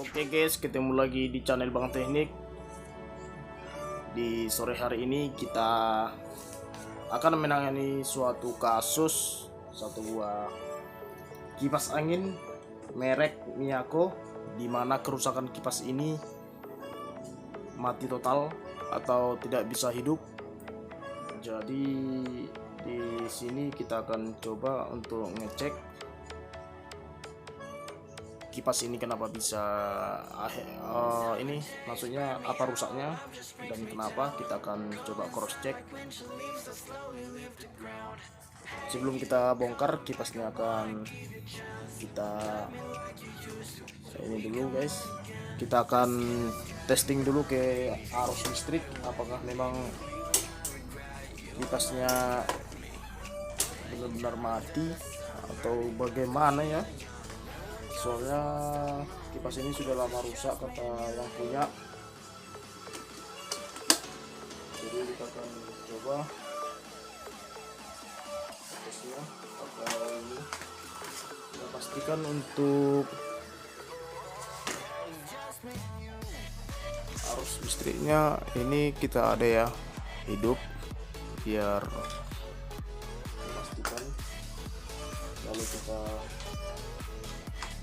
Oke guys, ketemu lagi di channel Bang Teknik. Di sore hari ini kita akan menangani suatu kasus satu buah kipas angin merek Miyako, di mana kerusakan kipas ini mati total atau tidak bisa hidup. Jadi di sini kita akan coba untuk ngecek kipas ini kenapa bisa ini maksudnya apa rusaknya dan kenapa. Kita akan coba cross check. Sebelum kita bongkar kipasnya, akan kita ini dulu guys, kita akan testing dulu ke arus listrik, apakah memang kipasnya benar-benar mati atau bagaimana ya. Soalnya kipas ini sudah lama rusak kata yang punya. Jadi kita akan coba tesnya pakai ini. Kita pastikan untuk arus listriknya ini kita ada ya hidup, biar pastikan. Lalu kita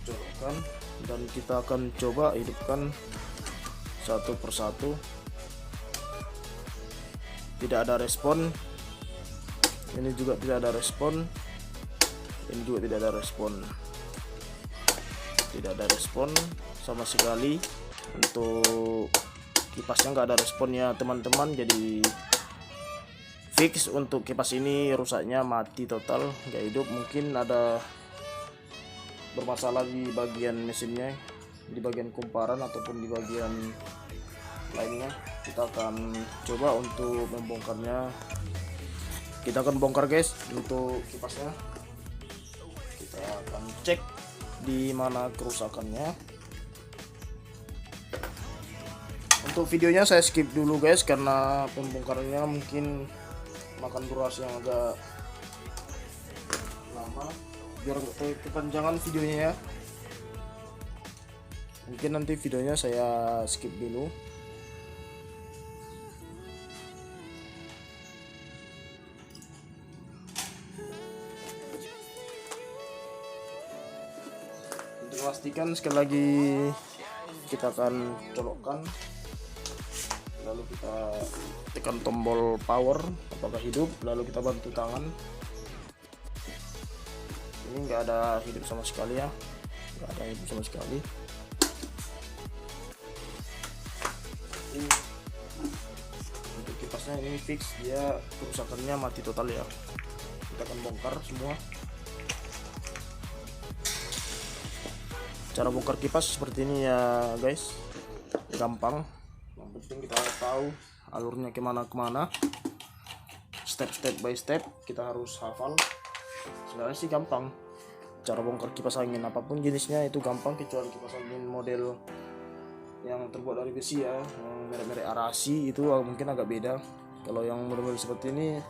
colokkan dan kita akan coba hidupkan satu persatu. Tidak ada respon, ini juga tidak ada respon, ini juga tidak ada respon, tidak ada respon sama sekali. Untuk kipasnya nggak ada respon ya teman-teman. Jadi fix untuk kipas ini rusaknya mati total, nggak hidup. Mungkin ada bermasalah di bagian mesinnya, di bagian kumparan ataupun di bagian lainnya. Kita akan coba untuk membongkarnya. Kita akan bongkar guys untuk kipasnya. Kita akan cek di mana kerusakannya. Untuk videonya saya skip dulu guys, karena pembongkarannya mungkin makan durasi yang agak lama, biar kepanjangan videonya ya. Mungkin nanti videonya saya skip dulu. Untuk memastikan sekali lagi kita akan colokkan, lalu kita tekan tombol power apakah hidup, lalu kita bantu tangan. Ini nggak ada hidup sama sekali ya, nggak ada hidup sama sekali. Untuk kipasnya ini fix, dia kerusakannya mati total ya. Kita akan bongkar semua. Cara bongkar kipas seperti ini ya guys, gampang. Yang penting kita tahu alurnya kemana-kemana, step by step kita harus hafal. Sebenarnya sih gampang cara bongkar kipas angin, apapun jenisnya itu gampang, kecuali kipas angin model yang terbuat dari besi ya, yang merek-merek Arasi itu mungkin agak beda. Kalau yang model seperti ini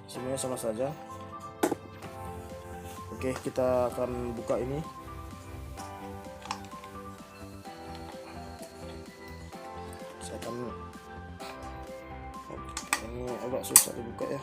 semuanya sama saja. Oke, kita akan buka ini. Saya akan, ini agak susah dibuka ya.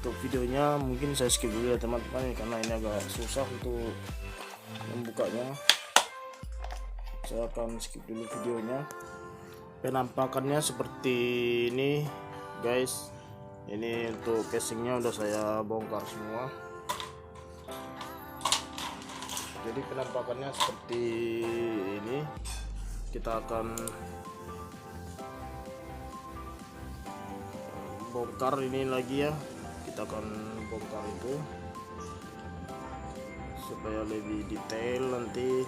Untuk videonya mungkin saya skip dulu ya teman-teman, karena ini agak susah untuk membukanya. Saya akan skip dulu videonya. Penampakannya seperti ini guys. Ini untuk casingnya udah saya bongkar semua. Jadi penampakannya seperti ini. Kita akan bongkar ini lagi ya, kita akan bongkar itu supaya lebih detail nanti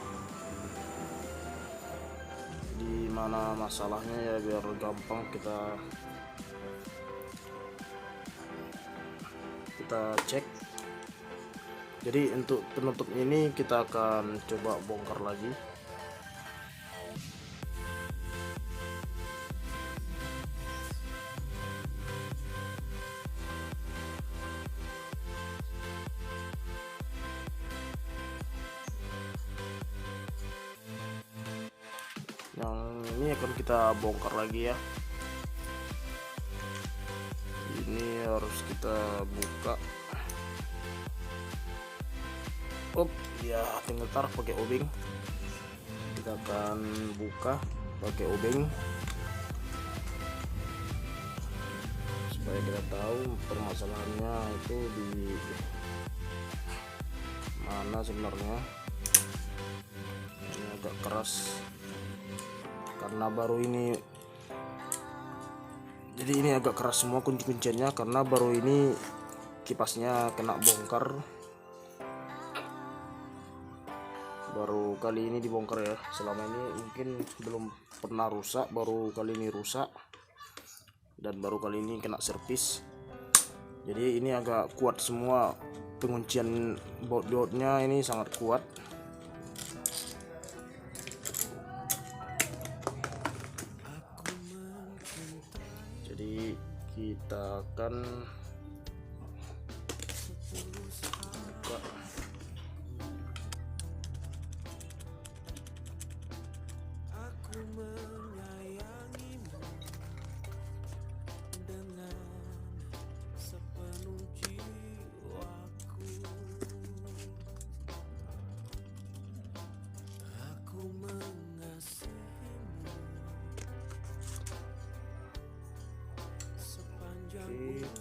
di mana masalahnya ya, biar gampang kita cek. Jadi untuk penutup ini kita akan coba bongkar lagi. Yang ini akan kita bongkar lagi ya. Ini harus kita buka. Ya tinggal taruh pakai obeng. Kita akan buka pakai obeng supaya kita tahu permasalahannya itu di mana sebenarnya. Ini agak keras karena baru ini, jadi ini agak keras semua kunci-kunciannya karena baru ini kipasnya kena bongkar, baru kali ini dibongkar ya. Selama ini mungkin belum pernah rusak, baru kali ini rusak dan baru kali ini kena servis. Jadi ini agak kuat semua, penguncian baut-bautnya ini sangat kuat. Jadi kita akan buka.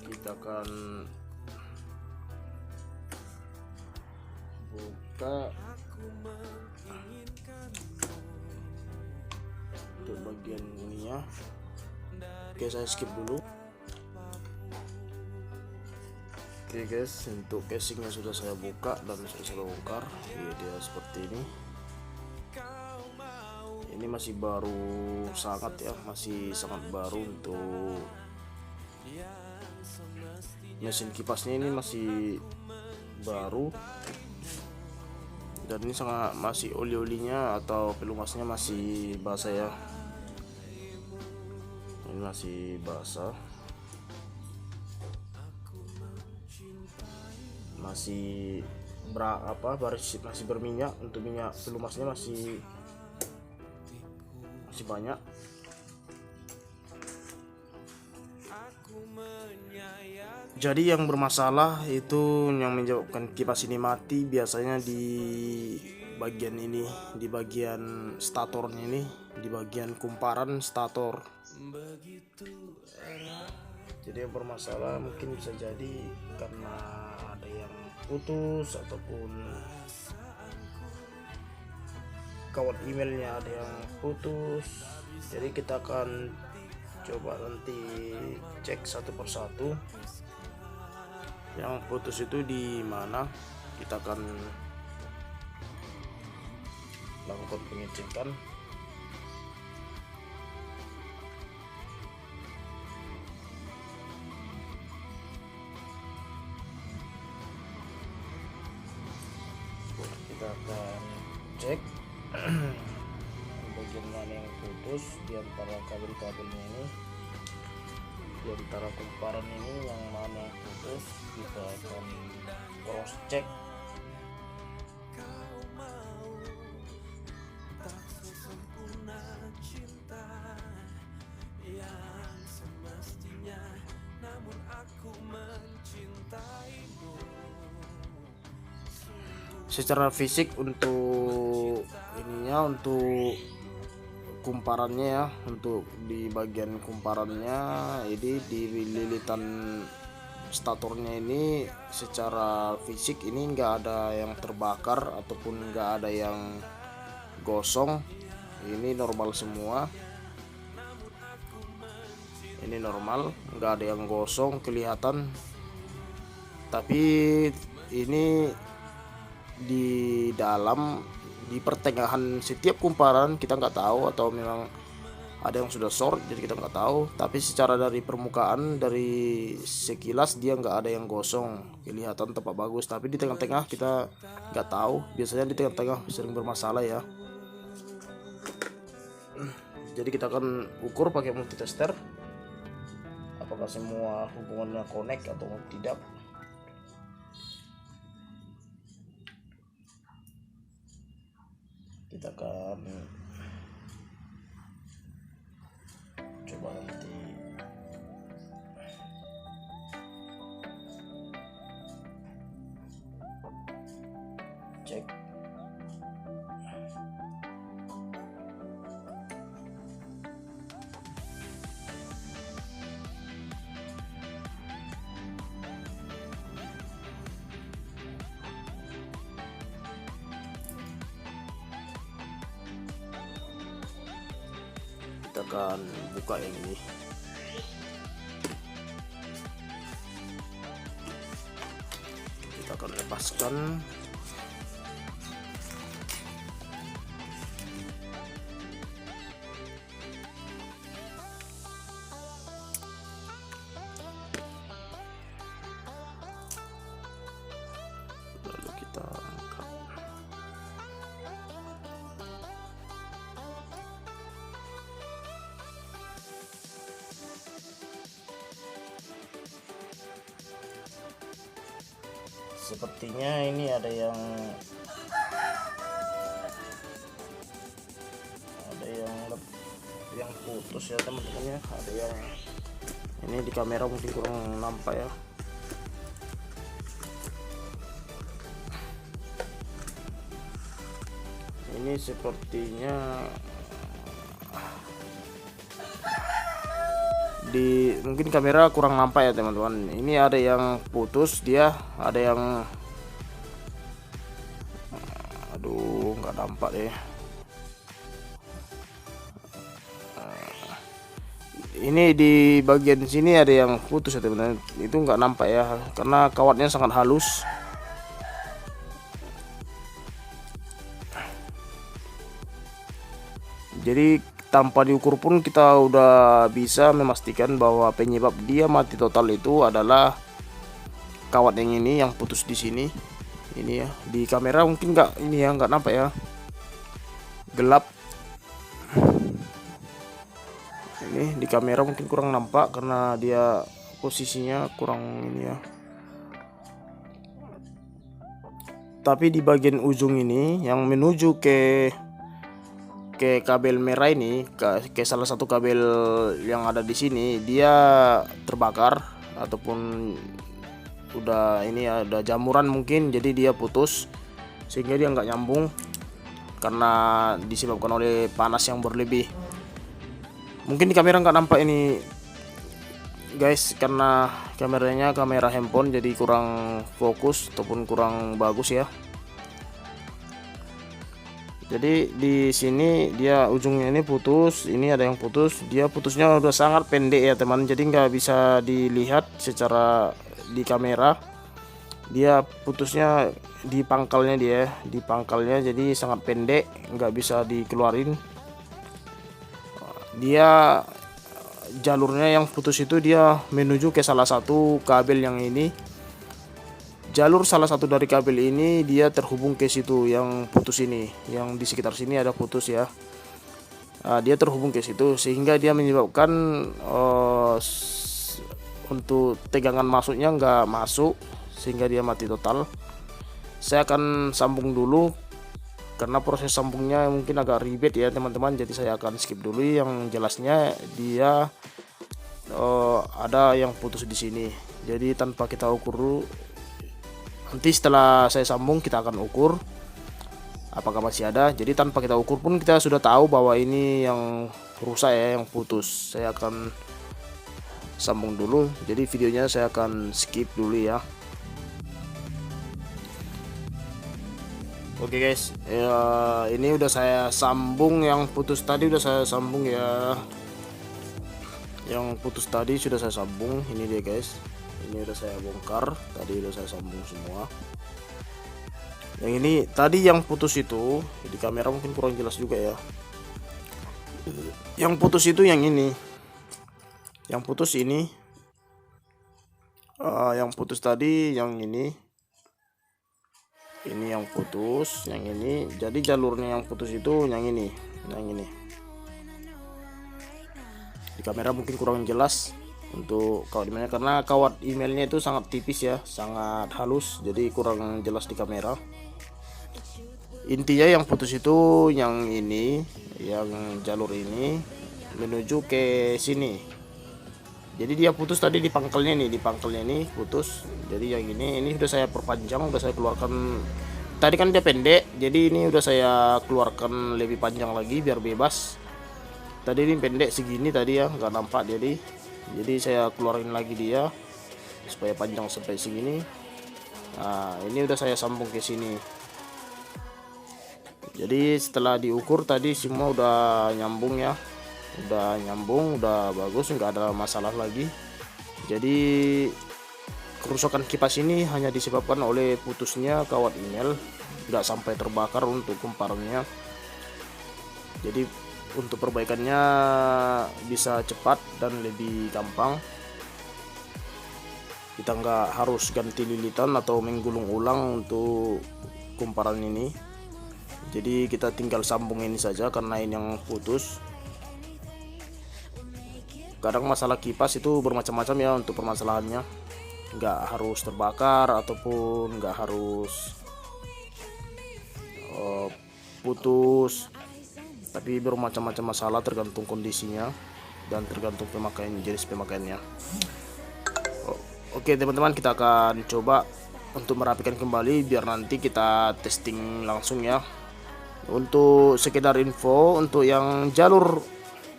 Kita akan buka untuk bagian ininya. Oke, saya skip dulu. Oke guys, untuk casingnya sudah saya buka dan sudah saya bongkar. Ya, dia seperti ini. Ini masih baru sangat ya, masih sangat baru untuk mesin kipasnya, ini masih baru dan ini sangat masih oli-olinya atau pelumasnya masih basah ya. Ini masih basah, masih baris masih berminyak. Untuk minyak pelumasnya masih banyak. Jadi yang bermasalah itu yang menyebabkan kipas ini mati biasanya di bagian ini, di bagian statornya ini, di bagian kumparan stator. Jadi yang bermasalah mungkin bisa jadi karena ada yang putus ataupun kawat emailnya ada yang putus. Jadi kita akan coba nanti cek satu persatu yang putus itu di mana. Kita akan lakukan pengecekan. Kita akan cek bagian mana yang putus di antara kabel-kabelnya ini, di antara kumparan ini yang mana yang putus. Kita akan cross check. Secara fisik untuk ininya, untuk kumparannya ya, untuk di bagian kumparannya ini di lilitan statornya ini, secara fisik ini enggak ada yang terbakar ataupun enggak ada yang gosong, ini normal semua. ini normal, nggak ada yang gosong kelihatan. Tapi ini di dalam, di pertengahan setiap kumparan kita nggak tahu, atau memang ada yang sudah short jadi kita nggak tahu. Tapi secara dari permukaan, dari sekilas dia nggak ada yang gosong, kelihatan tepat bagus. Tapi di tengah-tengah kita nggak tahu, biasanya di tengah-tengah sering bermasalah ya. Jadi kita akan ukur pakai multitester apakah semua hubungannya connect atau tidak. Kita akan coba nanti cek. Kita akan buka yang ini. Kita akan lepaskan. Lalu kita angkat. Sepertinya ini ada yang putus ya teman-teman ya. Ada yang ini di kamera mungkin kurang nampak ya. Ini sepertinya mungkin kamera kurang nampak ya teman-teman. Ini ada yang putus, dia ada yang aduh nggak nampak deh. Ini di bagian sini ada yang putus ya teman-teman. Itu nggak nampak ya karena kawatnya sangat halus. Jadi tanpa diukur pun kita udah bisa memastikan bahwa penyebab dia mati total itu adalah kawat yang ini yang putus di sini. Ini ya, di kamera mungkin nggak ini ya, nggak nampak ya, gelap. Ini di kamera mungkin kurang nampak karena dia posisinya kurang ini ya. Tapi di bagian ujung ini yang menuju ke kabel merah ini, ke salah satu kabel yang ada di sini, dia terbakar ataupun udah ini ya, ada jamuran mungkin, jadi dia putus sehingga dia nggak nyambung karena disebabkan oleh panas yang berlebih. Mungkin di kamera nggak nampak ini guys karena kameranya kamera handphone jadi kurang fokus ataupun kurang bagus ya. Jadi di sini dia ujungnya ini putus, ini ada yang putus, dia putusnya udah sangat pendek ya teman, jadi nggak bisa dilihat secara di kamera. Dia putusnya di pangkalnya, jadi sangat pendek, nggak bisa dikeluarin. Dia jalurnya yang putus itu dia menuju ke salah satu kabel yang ini. Jalur salah satu dari kabel ini dia terhubung ke situ yang putus ini, yang di sekitar sini ada putus ya. Dia terhubung ke situ sehingga dia menyebabkan untuk tegangan masuknya nggak masuk sehingga dia mati total. Saya akan sambung dulu karena proses sambungnya mungkin agak ribet ya teman-teman, jadi saya akan skip dulu. Yang jelasnya dia ada yang putus di sini, jadi tanpa kita ukur dulu. Nanti setelah saya sambung kita akan ukur apakah masih ada. Jadi tanpa kita ukur pun kita sudah tahu bahwa ini yang rusak ya, yang putus. Saya akan sambung dulu, jadi videonya saya akan skip dulu ya. Oke guys, ya, ini udah saya sambung, yang putus tadi udah saya sambung ya. Yang putus tadi sudah saya sambung, ini dia guys. Ini udah saya bongkar, tadi udah saya sambung semua. Yang ini tadi yang putus itu di kamera mungkin kurang jelas juga ya. Yang putus itu yang ini. Yang putus ini. Yang putus tadi yang ini. Ini yang putus, yang ini. Jadi jalurnya yang putus itu yang ini, yang ini. Di kamera mungkin kurang jelas untuk kawat emailnya karena kawat emailnya itu sangat tipis ya, sangat halus, jadi kurang jelas di kamera. Intinya yang putus itu yang ini, yang jalur ini menuju ke sini. Jadi dia putus tadi di pangkalnya nih, di pangkalnya ini putus. Jadi yang ini sudah saya perpanjang, udah saya keluarkan. Tadi kan dia pendek, jadi ini udah saya keluarkan lebih panjang lagi biar bebas. Tadi ini pendek segini tadi ya, nggak nampak, jadi saya keluarin lagi dia supaya panjang sampai segini. Nah ini udah saya sambung ke sini. Jadi setelah diukur tadi semua udah nyambung ya, udah nyambung, udah bagus, nggak ada masalah lagi. Jadi kerusakan kipas ini hanya disebabkan oleh putusnya kawat email, nggak sampai terbakar untuk kumparannya. Jadi untuk perbaikannya bisa cepat dan lebih gampang. Kita nggak harus ganti lilitan atau menggulung ulang untuk kumparan ini. Jadi kita tinggal sambung ini saja karena ini yang putus. Kadang masalah kipas itu bermacam-macam ya untuk permasalahannya. Nggak harus terbakar ataupun nggak harus putus, tapi bermacam-macam masalah tergantung kondisinya dan tergantung pemakaian, jenis pemakaiannya. Oke teman-teman, kita akan coba untuk merapikan kembali biar nanti kita testing langsung ya. Untuk sekedar info, untuk yang jalur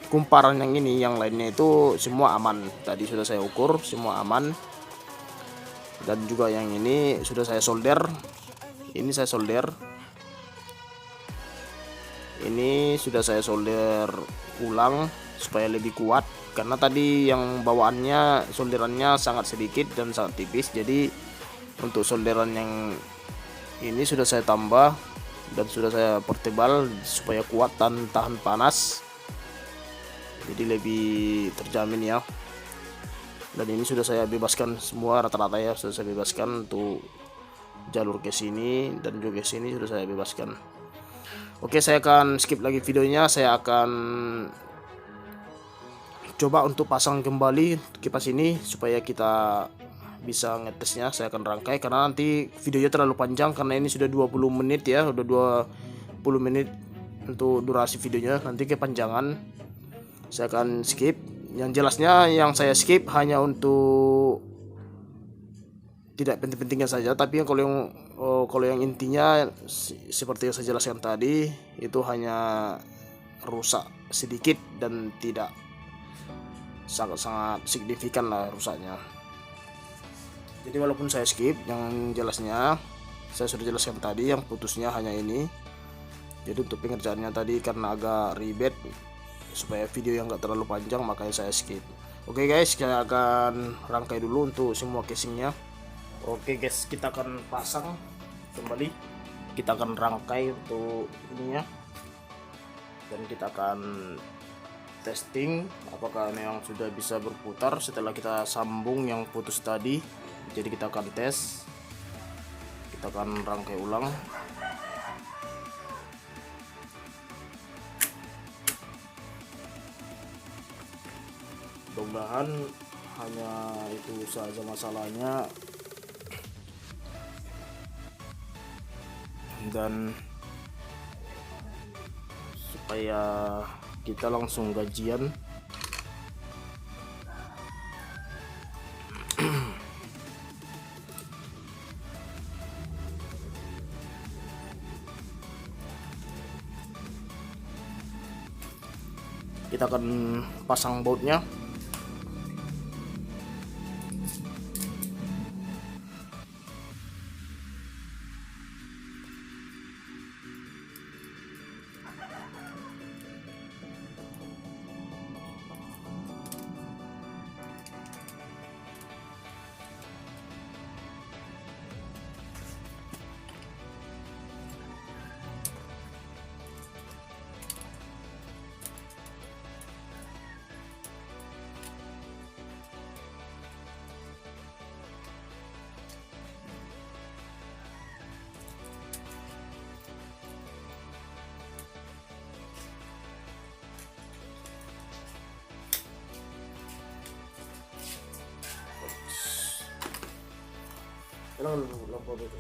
kumparan yang ini, yang lainnya itu semua aman. Tadi sudah saya ukur, semua aman. Dan juga yang ini sudah saya solder. Ini saya solder. Ini sudah saya solder ulang supaya lebih kuat, karena tadi yang bawaannya solderannya sangat sedikit dan sangat tipis. Jadi untuk solderan yang ini sudah saya tambah dan sudah saya pertebal supaya kuat dan tahan panas, jadi lebih terjamin ya. Dan ini sudah saya bebaskan semua rata-rata ya, sudah saya bebaskan untuk jalur ke sini dan juga ke sini sudah saya bebaskan. Oke, saya akan skip lagi videonya. Saya akan coba untuk pasang kembali kipas ini supaya kita bisa ngetesnya. Saya akan rangkai karena nanti videonya terlalu panjang, karena ini sudah 20 menit ya, udah 20 menit untuk durasi videonya, nanti kepanjangan. Saya akan skip. Yang jelasnya yang saya skip hanya untuk tidak penting-pentingnya saja, tapi kalau yang intinya seperti yang saya jelaskan tadi itu hanya rusak sedikit dan tidak sangat signifikan lah rusaknya. Jadi walaupun saya skip, yang jelasnya saya sudah jelaskan tadi, yang putusnya hanya ini. Jadi untuk pengerjaannya tadi karena agak ribet, supaya video yang enggak terlalu panjang makanya saya skip. Oke guys, saya akan rangkai dulu untuk semua casingnya. Oke guys, kita akan pasang kembali, kita akan rangkai untuk ininya, dan kita akan testing apakah memang sudah bisa berputar setelah kita sambung yang putus tadi. Jadi kita akan tes, kita akan rangkai ulang. Mudah-mudahan hanya itu saja masalahnya, dan supaya kita langsung gajian. Kita akan pasang bautnya. nyalakan lampu itu.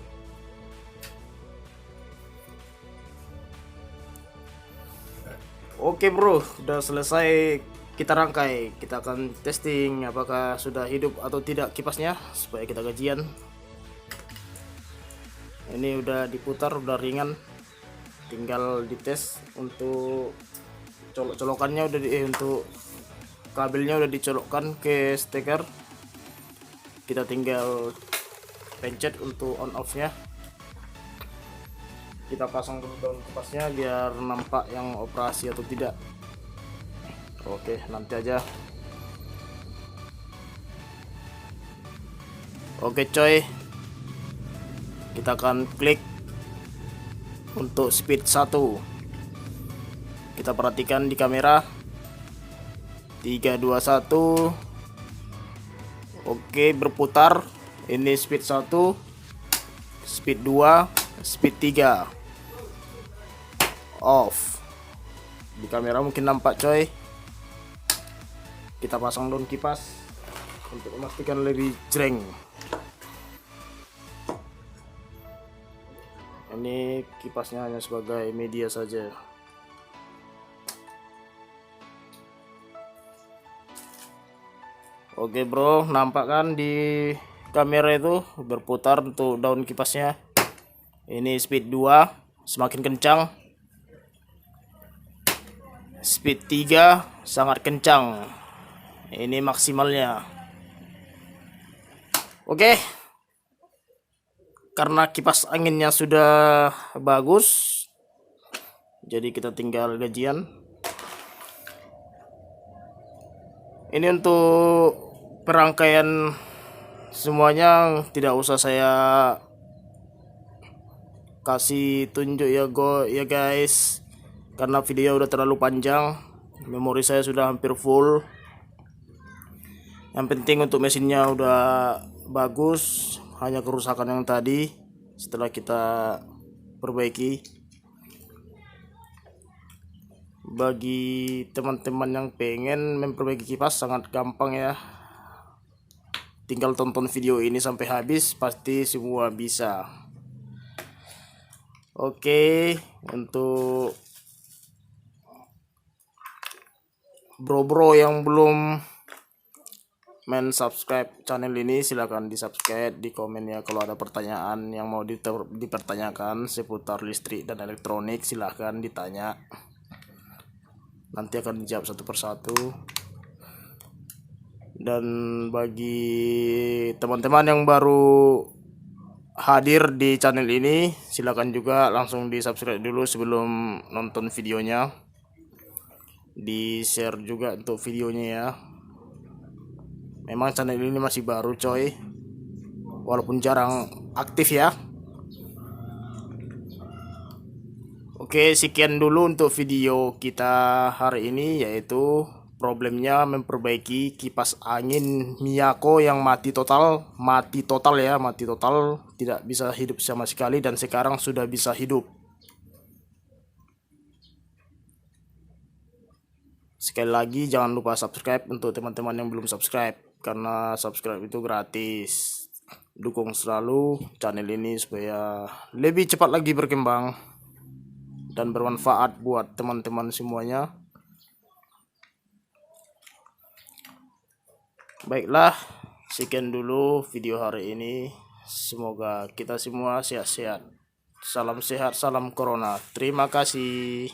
Oke bro, udah selesai kita rangkai. Kita akan testing apakah sudah hidup atau tidak kipasnya supaya kita gajian. Ini udah diputar, udah ringan, tinggal dites. Untuk colokannya udah untuk kabelnya udah dicolokkan ke steker. Kita tinggal pencet untuk on off nya. Kita pasang dulu daun kipasnya biar nampak yang operasi atau tidak. Oke, nanti aja. Oke coy, kita akan klik untuk speed 1. Kita perhatikan di kamera 3 2 1. Oke, berputar. Ini speed 1, speed 2, speed 3. Off. Di kamera mungkin nampak coy. Kita pasang daun kipas untuk memastikan lebih jreng. Ini kipasnya hanya sebagai media saja. Oke bro, nampak kan di kamera itu berputar untuk daun kipasnya. Ini speed 2 semakin kencang, speed 3 sangat kencang. Ini maksimalnya. Oke, karena kipas anginnya sudah bagus, jadi kita tinggal gajian. Ini untuk perangkaian semuanya tidak usah saya kasih tunjuk ya guys, karena video udah terlalu panjang. Memori saya sudah hampir full. Yang penting untuk mesinnya udah bagus, hanya kerusakan yang tadi setelah kita perbaiki. Bagi teman-teman yang pengen memperbaiki kipas sangat gampang ya, tinggal tonton video ini sampai habis, pasti semua bisa. Oke, untuk bro-bro yang belum subscribe channel ini, silahkan di subscribe, di komen ya. Kalau ada pertanyaan yang mau dipertanyakan seputar listrik dan elektronik, silahkan ditanya, nanti akan dijawab satu persatu. Dan bagi teman-teman yang baru hadir di channel ini, silahkan juga langsung di subscribe dulu sebelum nonton videonya, di share juga untuk videonya ya. Memang channel ini masih baru coy, walaupun jarang aktif ya. Oke, sekian dulu untuk video kita hari ini, yaitu problemnya memperbaiki kipas angin Miyako yang mati total ya, mati total, tidak bisa hidup sama sekali, dan sekarang sudah bisa hidup. Sekali lagi jangan lupa subscribe untuk teman-teman yang belum subscribe, karena subscribe itu gratis. Dukung selalu channel ini supaya lebih cepat lagi berkembang dan bermanfaat buat teman-teman semuanya. Baiklah, sekian dulu video hari ini. Semoga kita semua sehat-sehat. Salam sehat, salam corona. Terima kasih.